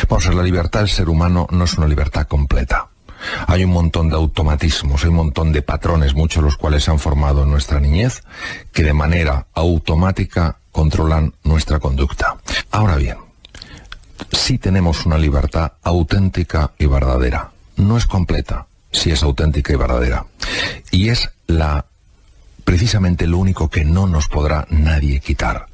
Vamos a ver, la libertad del ser humano no es una libertad completa. Hay un montón de automatismos, hay un montón de patrones, muchos de los cuales se han formado en nuestra niñez, que de manera automática controlan nuestra conducta. Ahora bien, sí tenemos una libertad auténtica y verdadera. No es completa, sí es auténtica y verdadera. Y es precisamente lo único que no nos podrá nadie quitar.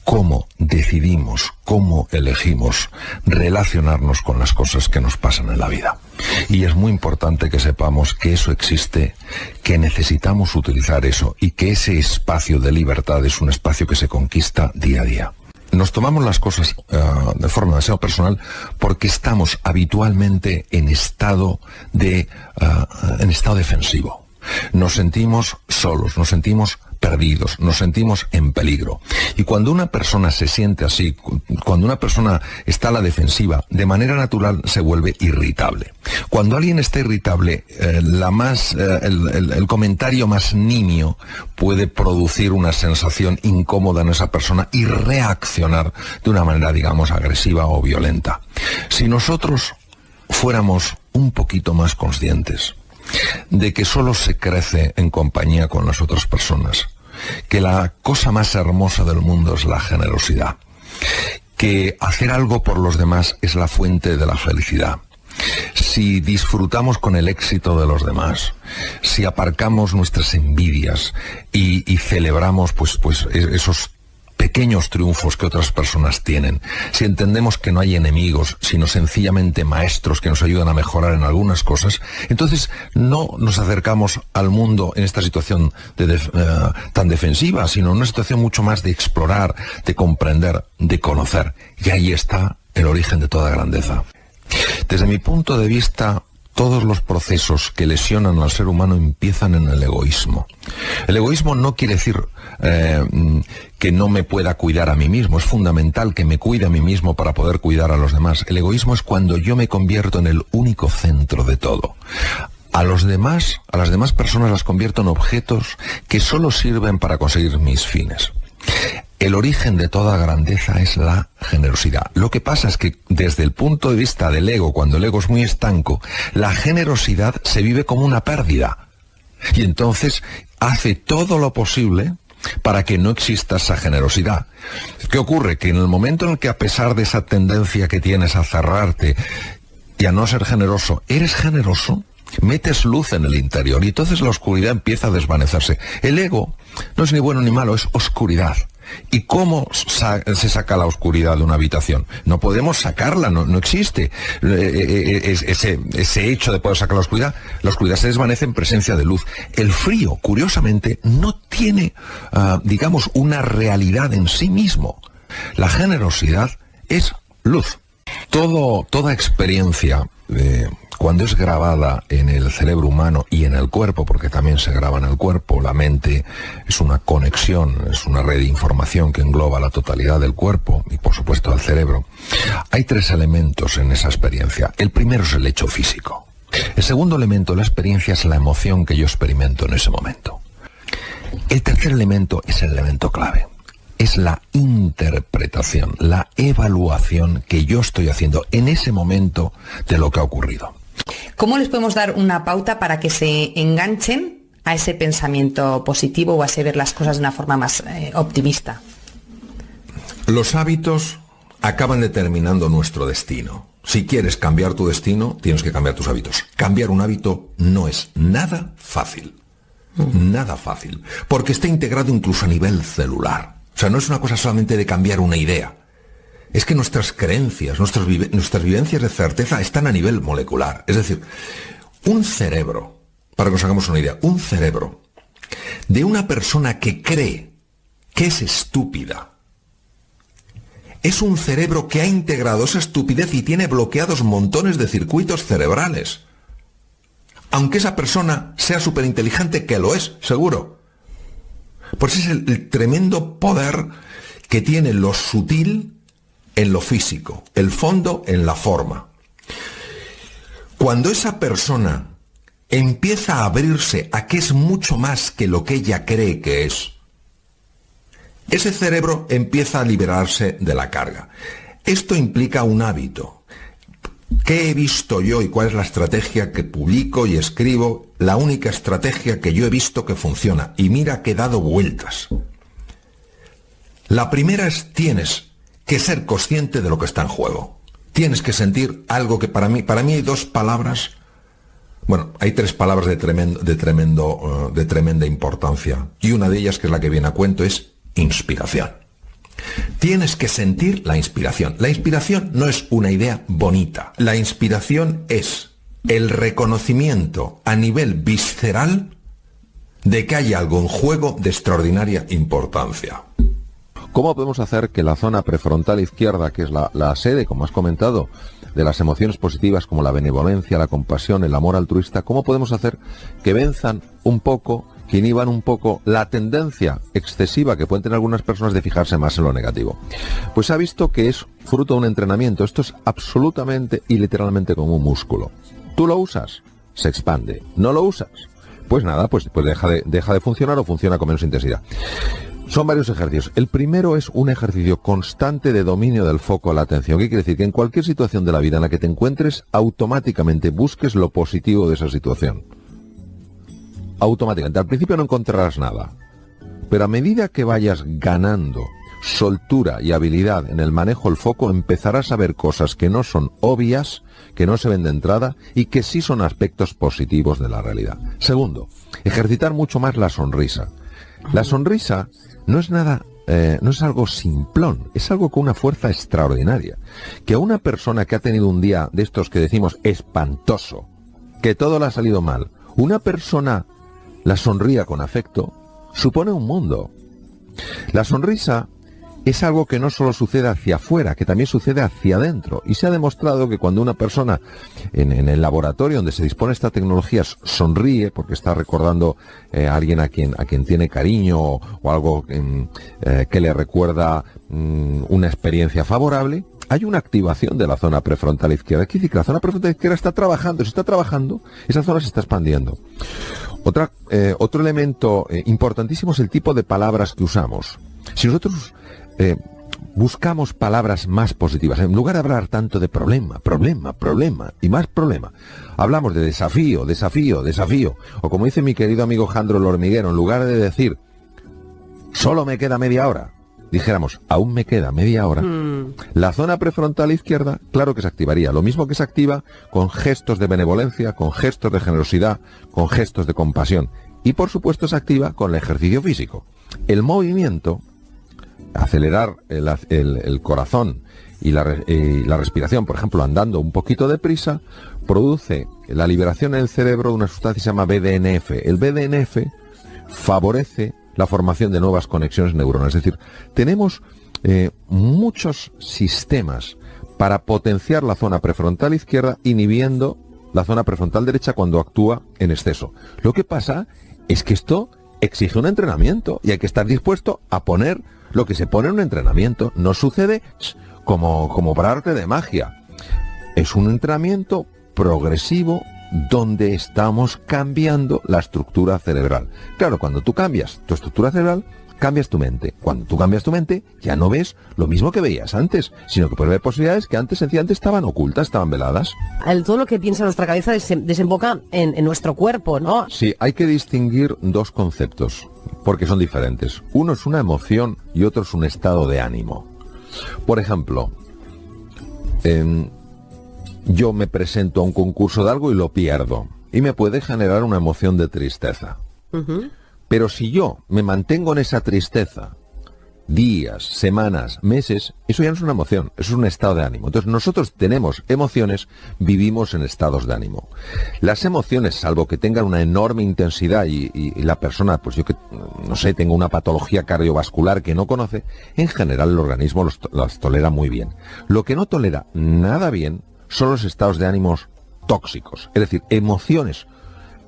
Cómo decidimos, cómo elegimos relacionarnos con las cosas que nos pasan en la vida. Y es muy importante que sepamos que eso existe, que necesitamos utilizar eso y que ese espacio de libertad es un espacio que se conquista día a día. Nos tomamos las cosas de forma demasiado personal porque estamos habitualmente en estado defensivo. Nos sentimos solos, nos sentimos perdidos, nos sentimos en peligro. Y cuando una persona se siente así, cuando una persona está a la defensiva, de manera natural se vuelve irritable. Cuando alguien está irritable, el comentario más nimio puede producir una sensación incómoda en esa persona y reaccionar de una manera, digamos, agresiva o violenta. Si nosotros fuéramos un poquito más conscientes de que solo se crece en compañía con las otras personas, que la cosa más hermosa del mundo es la generosidad, que hacer algo por los demás es la fuente de la felicidad. Si disfrutamos con el éxito de los demás, si aparcamos nuestras envidias y celebramos pues esos pequeños triunfos que otras personas tienen, si entendemos que no hay enemigos, sino sencillamente maestros que nos ayudan a mejorar en algunas cosas, entonces no nos acercamos al mundo en esta situación tan defensiva, sino en una situación mucho más de explorar, de comprender, de conocer. Y ahí está el origen de toda grandeza. Desde mi punto de vista, todos los procesos que lesionan al ser humano empiezan en el egoísmo. El egoísmo no quiere decir que no me pueda cuidar a mí mismo. Es fundamental que me cuide a mí mismo para poder cuidar a los demás. El egoísmo es cuando yo me convierto en el único centro de todo. A las demás personas las convierto en objetos que solo sirven para conseguir mis fines. El origen de toda grandeza es la generosidad. Lo que pasa es que desde el punto de vista del ego, cuando el ego es muy estanco, la generosidad se vive como una pérdida. Y entonces hace todo lo posible para que no exista esa generosidad. ¿Qué ocurre? Que en el momento en el que, a pesar de esa tendencia que tienes a cerrarte y a no ser generoso, eres generoso, metes luz en el interior y entonces la oscuridad empieza a desvanecerse. El ego no es ni bueno ni malo, es oscuridad. ¿Y cómo se saca la oscuridad de una habitación? No podemos sacarla, no existe ese hecho de poder sacar la oscuridad se desvanece en presencia de luz. El frío, curiosamente, no tiene, digamos, una realidad en sí mismo. La generosidad es luz. Toda experiencia, cuando es grabada en el cerebro humano y en el cuerpo, porque también se graba en el cuerpo, la mente es una conexión, es una red de información que engloba la totalidad del cuerpo y por supuesto al cerebro. Hay 3 elementos en esa experiencia. El primero es el hecho físico. El segundo elemento de la experiencia es la emoción que yo experimento en ese momento. El tercer elemento es el elemento clave. Es la interpretación, la evaluación que yo estoy haciendo en ese momento de lo que ha ocurrido. ¿Cómo les podemos dar una pauta para que se enganchen a ese pensamiento positivo o a ese ver las cosas de una forma más optimista? Los hábitos acaban determinando nuestro destino. Si quieres cambiar tu destino, tienes que cambiar tus hábitos. Cambiar un hábito no es nada fácil. Nada fácil. Porque está integrado incluso a nivel celular. O sea, no es una cosa solamente de cambiar una idea. Es que nuestras creencias, nuestras vivencias de certeza están a nivel molecular. Es decir, un cerebro, para que nos hagamos una idea, un cerebro de una persona que cree que es estúpida, es un cerebro que ha integrado esa estupidez y tiene bloqueados montones de circuitos cerebrales. Aunque esa persona sea súper inteligente, que lo es, seguro. Pues es el tremendo poder que tiene lo sutil en lo físico, el fondo en la forma. Cuando esa persona empieza a abrirse a que es mucho más que lo que ella cree que es, ese cerebro empieza a liberarse de la carga. Esto implica un hábito. ¿Qué he visto yo y cuál es la estrategia que publico y escribo? La única estrategia que yo he visto que funciona. Y mira que he dado vueltas. La primera es, tienes que ser consciente de lo que está en juego. Tienes que sentir algo que para mí hay dos palabras. Bueno, hay tres palabras de tremenda importancia. Y una de ellas, que es la que viene a cuento, es inspiración. Tienes que sentir la inspiración. La inspiración no es una idea bonita. La inspiración es el reconocimiento a nivel visceral de que hay algo en juego de extraordinaria importancia. ¿Cómo podemos hacer que la zona prefrontal izquierda, que es la sede, como has comentado, de las emociones positivas como la benevolencia, la compasión, el amor altruista, cómo podemos hacer que venzan un poco, que inhiban un poco la tendencia excesiva que pueden tener algunas personas de fijarse más en lo negativo? Pues se ha visto que es fruto de un entrenamiento. Esto es absolutamente y literalmente como un músculo. Tú lo usas, se expande. No lo usas, pues nada, pues deja de funcionar o funciona con menos intensidad. Son varios ejercicios. El primero es un ejercicio constante de dominio del foco de la atención. ¿Qué quiere decir? Que en cualquier situación de la vida en la que te encuentres, automáticamente busques lo positivo de esa situación. Automáticamente. Al principio no encontrarás nada. Pero a medida que vayas ganando soltura y habilidad en el manejo del foco, empezarás a ver cosas que no son obvias, que no se ven de entrada y que sí son aspectos positivos de la realidad. Segundo, ejercitar mucho más la sonrisa. La sonrisa no es nada, no es algo simplón, es algo con una fuerza extraordinaria. Que a una persona que ha tenido un día de estos que decimos espantoso, que todo le ha salido mal, una persona la sonría con afecto, supone un mundo. La sonrisa es algo que no solo sucede hacia afuera, que también sucede hacia adentro. Y se ha demostrado que cuando una persona en el laboratorio donde se dispone esta tecnología sonríe, porque está recordando a alguien a quien tiene cariño o algo que le recuerda una experiencia favorable, hay una activación de la zona prefrontal izquierda. Quiere decir que la zona prefrontal izquierda está trabajando. Si está trabajando, esa zona se está expandiendo. Otro elemento importantísimo es el tipo de palabras que usamos. Si nosotros buscamos palabras más positivas, en lugar de hablar tanto de problema y más problema, hablamos de desafío, o como dice mi querido amigo Jandro el Hormiguero, en lugar de decir solo me queda media hora, dijéramos aún me queda media hora, la zona prefrontal izquierda, claro que se activaría, lo mismo que se activa con gestos de benevolencia, con gestos de generosidad, con gestos de compasión, y por supuesto se activa con el ejercicio físico. El movimiento, acelerar el corazón y la respiración, por ejemplo, andando un poquito deprisa, produce la liberación en el cerebro de una sustancia que se llama BDNF. El BDNF favorece la formación de nuevas conexiones neuronales. Es decir, tenemos muchos sistemas para potenciar la zona prefrontal izquierda, inhibiendo la zona prefrontal derecha cuando actúa en exceso. Lo que pasa es que esto exige un entrenamiento y hay que estar dispuesto a poner lo que se pone en un entrenamiento. No sucede como por arte de magia. Es un entrenamiento progresivo donde estamos cambiando la estructura cerebral. Claro, cuando tú cambias tu estructura cerebral, cambias tu mente. Cuando tú cambias tu mente, ya no ves lo mismo que veías antes, sino que puedes ver posibilidades que antes sencillamente estaban ocultas, estaban veladas. Todo lo que piensa nuestra cabeza desemboca en nuestro cuerpo, ¿no? Sí, hay que distinguir dos conceptos, porque son diferentes. Uno es una emoción y otro es un estado de ánimo. Por ejemplo, yo me presento a un concurso de algo y lo pierdo, y me puede generar una emoción de tristeza. Pero si yo me mantengo en esa tristeza días, semanas, meses, eso ya no es una emoción, eso es un estado de ánimo. Entonces nosotros tenemos emociones, vivimos en estados de ánimo. Las emociones, salvo que tengan una enorme intensidad y la persona, pues yo que no sé, tenga una patología cardiovascular que no conoce, en general el organismo las tolera muy bien. Lo que no tolera nada bien son los estados de ánimos tóxicos, es decir, emociones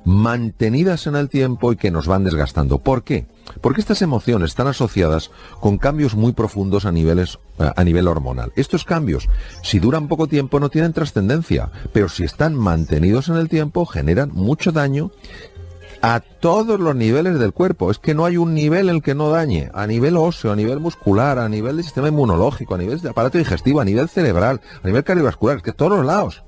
mantenidas en el tiempo y que nos van desgastando. ¿Por qué? Porque estas emociones están asociadas con cambios muy profundos a nivel hormonal. Estos cambios, si duran poco tiempo, no tienen trascendencia, pero si están mantenidos en el tiempo, generan mucho daño a todos los niveles del cuerpo. Es que no hay un nivel en el que no dañe, a nivel óseo, a nivel muscular, a nivel del sistema inmunológico, a nivel del aparato digestivo, a nivel cerebral, a nivel cardiovascular, es que todos los lados.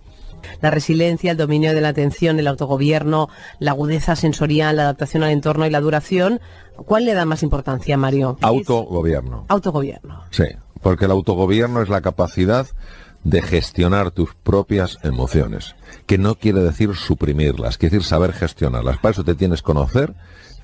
La resiliencia, el dominio de la atención, el autogobierno, la agudeza sensorial, la adaptación al entorno y la duración. ¿Cuál le da más importancia, Mario? Autogobierno. Autogobierno. Sí, porque el autogobierno es la capacidad de gestionar tus propias emociones, que no quiere decir suprimirlas, quiere decir saber gestionarlas. Para eso te tienes que conocer,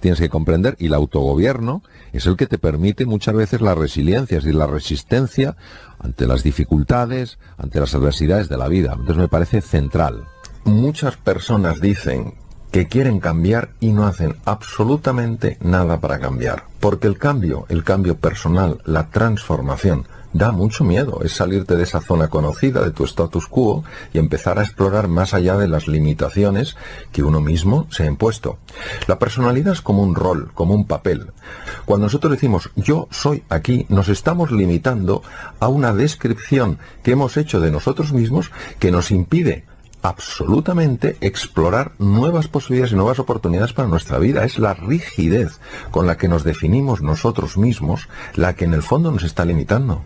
tienes que comprender, y el autogobierno es el que te permite muchas veces la resiliencia, es decir, la resistencia ante las dificultades, ante las adversidades de la vida. Entonces me parece central. Muchas personas dicen que quieren cambiar y no hacen absolutamente nada para cambiar, porque el cambio personal, la transformación, da mucho miedo. Es salirte de esa zona conocida, de tu status quo, y empezar a explorar más allá de las limitaciones que uno mismo se ha impuesto. La personalidad es como un rol, como un papel. Cuando nosotros decimos yo soy aquí, nos estamos limitando a una descripción que hemos hecho de nosotros mismos que nos impide absolutamente explorar nuevas posibilidades y nuevas oportunidades para nuestra vida. Es la rigidez con la que nos definimos nosotros mismos la que en el fondo nos está limitando.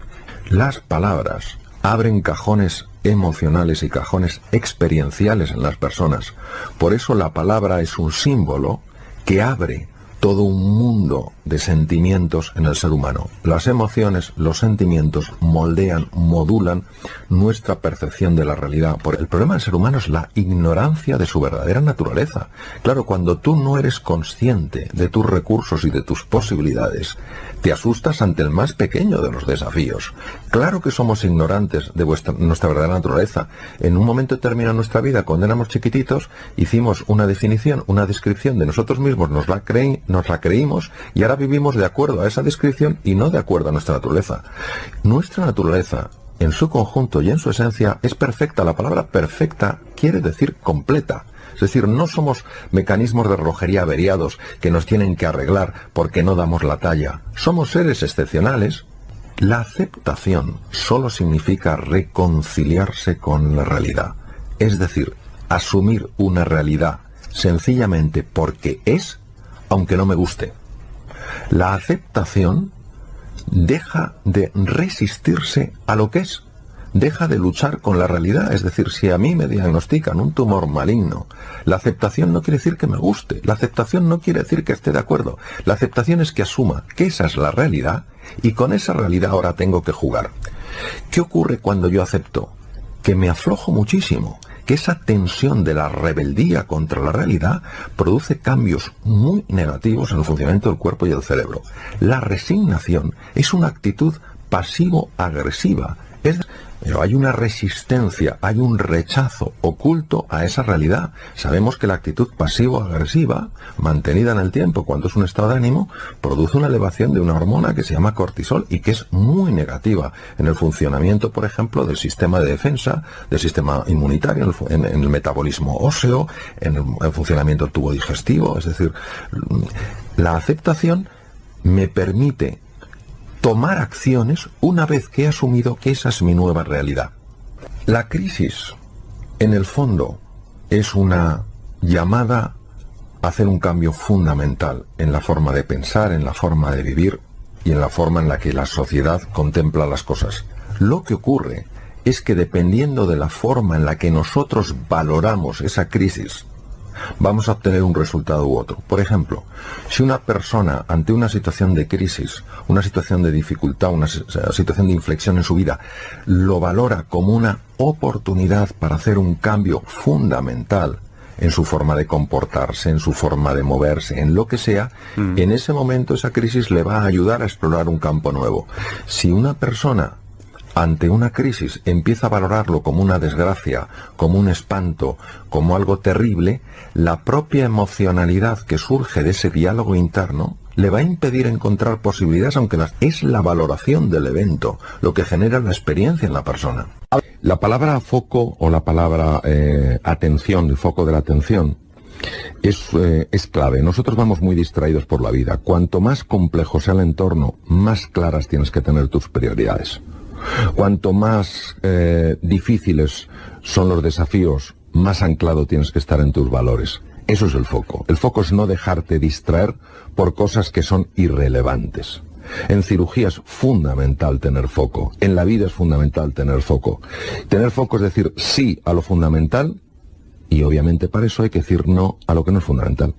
Las palabras abren cajones emocionales y cajones experienciales en las personas. Por eso la palabra es un símbolo que abre todo un mundo de sentimientos en el ser humano. Las emociones, los sentimientos moldean, modulan nuestra percepción de la realidad. El problema del ser humano es la ignorancia de su verdadera naturaleza. Claro, cuando tú no eres consciente de tus recursos y de tus posibilidades, te asustas ante el más pequeño de los desafíos. Claro que somos ignorantes de nuestra verdadera naturaleza. En un momento determinado de nuestra vida, cuando éramos chiquititos, hicimos una definición, una descripción de nosotros mismos, nos la creímos, y ahora vivimos de acuerdo a esa descripción y no de acuerdo a nuestra naturaleza. Nuestra naturaleza, en su conjunto y en su esencia, es perfecta. La palabra perfecta quiere decir completa. Es decir, no somos mecanismos de relojería averiados que nos tienen que arreglar porque no damos la talla. Somos seres excepcionales. La aceptación solo significa reconciliarse con la realidad. Es decir, asumir una realidad sencillamente porque es, aunque no me guste. La aceptación deja de resistirse a lo que es, deja de luchar con la realidad. Es decir, si a mí me diagnostican un tumor maligno, la aceptación no quiere decir que me guste, la aceptación no quiere decir que esté de acuerdo, la aceptación es que asuma que esa es la realidad y con esa realidad ahora tengo que jugar. ¿Qué ocurre cuando yo acepto? Que me aflojo muchísimo, que esa tensión de la rebeldía contra la realidad produce cambios muy negativos en el funcionamiento del cuerpo y del cerebro. La resignación es una actitud pasivo-agresiva. Pero hay una resistencia, hay un rechazo oculto a esa realidad. Sabemos que la actitud pasivo-agresiva, mantenida en el tiempo cuando es un estado de ánimo, produce una elevación de una hormona que se llama cortisol y que es muy negativa en el funcionamiento, por ejemplo, del sistema de defensa, del sistema inmunitario, en el metabolismo óseo, en el funcionamiento del tubo digestivo. Es decir, la aceptación me permite tomar acciones una vez que he asumido que esa es mi nueva realidad. La crisis, en el fondo, es una llamada a hacer un cambio fundamental en la forma de pensar, en la forma de vivir y en la forma en la que la sociedad contempla las cosas. Lo que ocurre es que dependiendo de la forma en la que nosotros valoramos esa crisis, vamos a obtener un resultado u otro. Por ejemplo, si una persona ante una situación de crisis, una situación de dificultad, una situación de inflexión en su vida, lo valora como una oportunidad para hacer un cambio fundamental en su forma de comportarse, en su forma de moverse, en lo que sea, en ese momento esa crisis le va a ayudar a explorar un campo nuevo. Si una persona ante una crisis empieza a valorarlo como una desgracia, como un espanto, como algo terrible, la propia emocionalidad que surge de ese diálogo interno le va a impedir encontrar posibilidades, aunque es la valoración del evento lo que genera la experiencia en la persona. La palabra foco o la palabra atención, el foco de la atención, es clave. Nosotros vamos muy distraídos por la vida. Cuanto más complejo sea el entorno, más claras tienes que tener tus prioridades. Cuanto más difíciles son los desafíos, más anclado tienes que estar en tus valores. Eso es el foco. El foco es no dejarte distraer por cosas que son irrelevantes. En cirugía es fundamental tener foco. En la vida es fundamental tener foco. Tener foco es decir sí a lo fundamental y obviamente para eso hay que decir no a lo que no es fundamental.